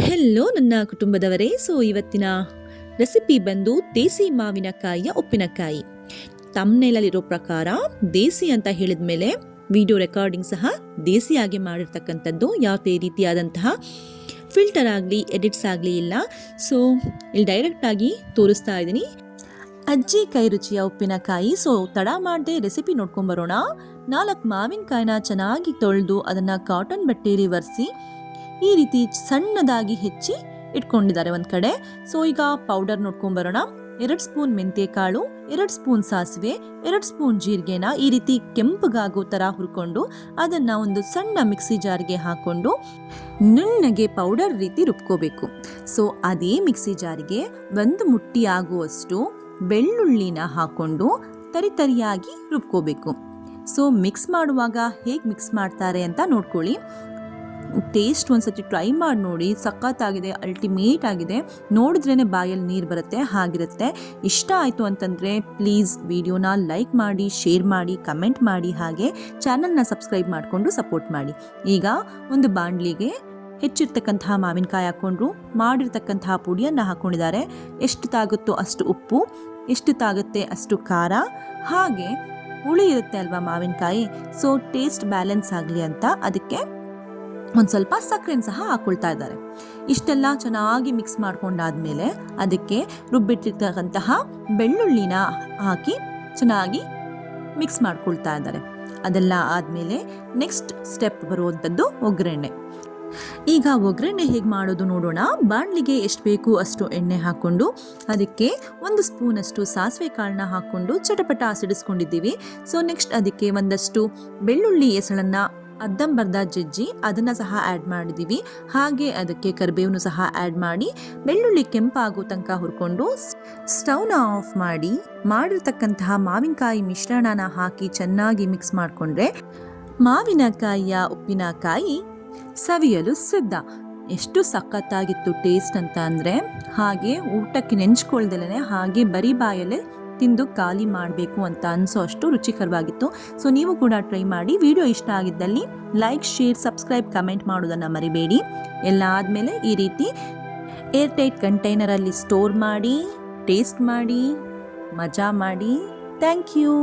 Hello ನನ್ನ ಕುಟುಂಬದವರೇ. ಇವತ್ತಿನ recipe ಬಂದು ದೇಸಿ ಮಾವಿನಕಾಯಿಯ ಉಪ್ಪಿನಕಾಯಿ. ತಮ್ನೇಲಲ್ಲಿರೋ ಪ್ರಕಾರ ದೇಸಿ ಅಂತ ಹೇಳಿದ ಮೇಲೆ ವಿಡಿಯೋ ರೆಕಾರ್ಡಿಂಗ್ ಸಹ ದೇಸಿಯಾಗಿ ಮಾಡಿರ್ತಕ್ಕಂಥದ್ದು. ಯಾವುದೇ ರೀತಿಯಾದಂತಹ ಫಿಲ್ಟರ್ ಆಗಲಿ ಎಡಿಟ್ಸ್ ಆಗಲಿ ಇಲ್ಲ. ಇಲ್ಲಿ ಡೈರೆಕ್ಟಾಗಿ ತೋರಿಸ್ತಾ ಇದ್ದೀನಿ ಅಜ್ಜಿ ಕೈ ರುಚಿಯ ಉಪ್ಪಿನಕಾಯಿ. ತಡ ಮಾಡದೆ ರೆಸಿಪಿ ನೋಡ್ಕೊಂಬರೋಣ. 4 ಮಾವಿನಕಾಯಿನ ಚೆನ್ನಾಗಿ ತೊಳೆದು ಅದನ್ನು ಕಾಟನ್ ಬಟ್ಟೆಯಲ್ಲಿ ಒರೆಸಿ ಈ ರೀತಿ ಸಣ್ಣದಾಗಿ ಹೆಚ್ಚಿ ಇಟ್ಕೊಂಡಿದ್ದಾರೆ ಒಂದು ಕಡೆ. ಈಗ ಪೌಡರ್ ನೋಡ್ಕೊಂಬರೋಣ. 2 ಸ್ಪೂನ್ ಮೆಂತ್ಯ ಕಾಳು, 2 ಸ್ಪೂನ್ ಸಾಸಿವೆ, 2 ಸ್ಪೂನ್ ಜೀರಿಗೆನ ಈ ರೀತಿ ಕೆಂಪಗಾಗೋ ಥರ ಹುರ್ಕೊಂಡು ಅದನ್ನು ಒಂದು ಸಣ್ಣ ಮಿಕ್ಸಿ ಜಾರ್ಗೆ ಹಾಕ್ಕೊಂಡು ನುಣ್ಣಗೆ ಪೌಡರ್ ರೀತಿ ರುಬ್ಕೋಬೇಕು. ಅದೇ ಮಿಕ್ಸಿ ಜಾರಿಗೆ 1 ಮುಟ್ಟಿ ಆಗುವಷ್ಟು ಬೆಳ್ಳುಳ್ಳಿನ ಹಾಕ್ಕೊಂಡು ತರಿಯಾಗಿ ರುಬ್ಕೋಬೇಕು. ಮಿಕ್ಸ್ ಮಾಡುವಾಗ ಹೇಗೆ ಮಿಕ್ಸ್ ಮಾಡ್ತಾರೆ ಅಂತ ನೋಡ್ಕೊಳ್ಳಿ. ಟೇಸ್ಟ್ ಒಂದ್ಸತಿ ಟ್ರೈ ಮಾಡಿ ನೋಡಿ. ಸಖತ್ತಾಗಿದೆ, ಅಲ್ಟಿಮೇಟ್ ಆಗಿದೆ. ನೋಡಿದ್ರೇ ಬಾಯಲ್ಲಿ ನೀರು ಬರುತ್ತೆ, ಹಾಗಿರುತ್ತೆ. ಇಷ್ಟ ಆಯಿತು ಅಂತಂದರೆ ಪ್ಲೀಸ್ ವಿಡಿಯೋನ ಲೈಕ್ ಮಾಡಿ, ಶೇರ್ ಮಾಡಿ, ಕಮೆಂಟ್ ಮಾಡಿ, ಹಾಗೆ ಚಾನಲ್ನ ಸಬ್ಸ್ಕ್ರೈಬ್ ಮಾಡಿಕೊಂಡು ಸಪೋರ್ಟ್ ಮಾಡಿ. ಈಗ ಒಂದು ಬಾಣಲಿಗೆ ಹೆಚ್ಚಿರ್ತಕ್ಕಂತಹ ಮಾವಿನಕಾಯಿ ಹಾಕ್ಕೊಂಡ್ರು ಮಾಡಿರ್ತಕ್ಕಂತಹ ಪುಡಿಯನ್ನು ಹಾಕ್ಕೊಂಡಿದ್ದಾರೆ. ಎಷ್ಟು ತಾಗುತ್ತೋ ಅಷ್ಟು ಉಪ್ಪು, ಎಷ್ಟು ತಾಗುತ್ತೆ ಅಷ್ಟು ಖಾರ, ಹಾಗೆ ಹುಳಿ ಇರುತ್ತೆ ಅಲ್ವಾ ಮಾವಿನಕಾಯಿ. ಟೇಸ್ಟ್ ಬ್ಯಾಲೆನ್ಸ್ ಆಗಲಿ ಅಂತ ಅದಕ್ಕೆ ಒಂದು ಸ್ವಲ್ಪ ಸಕ್ಕರೆನ ಸಹ ಹಾಕ್ಕೊಳ್ತಾ ಇದ್ದಾರೆ. ಇಷ್ಟೆಲ್ಲ ಚೆನ್ನಾಗಿ ಮಿಕ್ಸ್ ಮಾಡ್ಕೊಂಡಾದ್ಮೇಲೆ ಅದಕ್ಕೆ ರುಬ್ಬಿಟ್ಟಿರ್ತಕ್ಕಂತಹ ಬೆಳ್ಳುಳ್ಳಿನ ಹಾಕಿ ಚೆನ್ನಾಗಿ ಮಿಕ್ಸ್ ಮಾಡ್ಕೊಳ್ತಾ ಇದ್ದಾರೆ. ಅದೆಲ್ಲ ಆದಮೇಲೆ ನೆಕ್ಸ್ಟ್ ಸ್ಟೆಪ್ ಬರುವಂಥದ್ದು ಒಗ್ಗರಣೆ. ಈಗ ಒಗ್ಗರಣೆ ಹೇಗೆ ಮಾಡೋದು ನೋಡೋಣ. ಬಾಣಲಿಗೆ ಎಷ್ಟು ಬೇಕು ಅಷ್ಟು ಎಣ್ಣೆ ಹಾಕ್ಕೊಂಡು ಅದಕ್ಕೆ 1 ಸ್ಪೂನಷ್ಟು ಸಾಸಿವೆ ಕಾಳನ್ನ ಹಾಕ್ಕೊಂಡು ಚಟಪಟ ಸಿಡಿಸ್ಕೊಂಡಿದ್ದೀವಿ. ನೆಕ್ಸ್ಟ್ ಅದಕ್ಕೆ ಒಂದಷ್ಟು ಬೆಳ್ಳುಳ್ಳಿ ಎಸಳನ್ನು ಅರ್ಧಂಬರ್ಧ ಜಜ್ಜಿ ಅದನ್ನು ಸಹ ಆ್ಯಡ್ ಮಾಡಿದ್ದೀವಿ. ಹಾಗೆ ಅದಕ್ಕೆ ಕರಿಬೇವನ್ನು ಸಹ ಆ್ಯಡ್ ಮಾಡಿ ಬೆಳ್ಳುಳ್ಳಿ ಕೆಂಪಾಗೋ ತನಕ ಹುರ್ಕೊಂಡು ಸ್ಟವ್ನ ಆಫ್ ಮಾಡಿ ಮಾಡಿರ್ತಕ್ಕಂತಹ ಮಾವಿನಕಾಯಿ ಮಿಶ್ರಣನ ಹಾಕಿ ಚೆನ್ನಾಗಿ ಮಿಕ್ಸ್ ಮಾಡಿಕೊಂಡ್ರೆ ಮಾವಿನಕಾಯಿಯ ಉಪ್ಪಿನಕಾಯಿ ಸವಿಯಲು ಸಿದ್ಧ. ಎಷ್ಟು ಸಖತ್ತಾಗಿತ್ತು ಟೇಸ್ಟ್ ಅಂತ ಅಂದರೆ, ಹಾಗೆ ಊಟಕ್ಕೆ ನೆಂಚ್ಕೊಳ್ದಲೇ ಹಾಗೆ ಬರೀ ಬಾಯಲ್ಲೇ ತಿಂದು ಖಾಲಿ ಮಾಡಬೇಕು ಅಂತ ಅನಿಸೋ ಅಷ್ಟು ರುಚಿಕರವಾಗಿತ್ತು. ನೀವು ಕೂಡ ಟ್ರೈ ಮಾಡಿ. ವಿಡಿಯೋ ಇಷ್ಟ ಆಗಿದ್ದಲ್ಲಿ ಲೈಕ್, ಶೇರ್, ಸಬ್ಸ್ಕ್ರೈಬ್, ಕಮೆಂಟ್ ಮಾಡೋದನ್ನು ಮರಿಬೇಡಿ. ಎಲ್ಲ ಆದಮೇಲೆ ಈ ರೀತಿ ಏರ್ಟೈಟ್ ಕಂಟೈನರಲ್ಲಿ ಸ್ಟೋರ್ ಮಾಡಿ ಟೇಸ್ಟ್ ಮಾಡಿ ಮಜಾ ಮಾಡಿ. Thank you.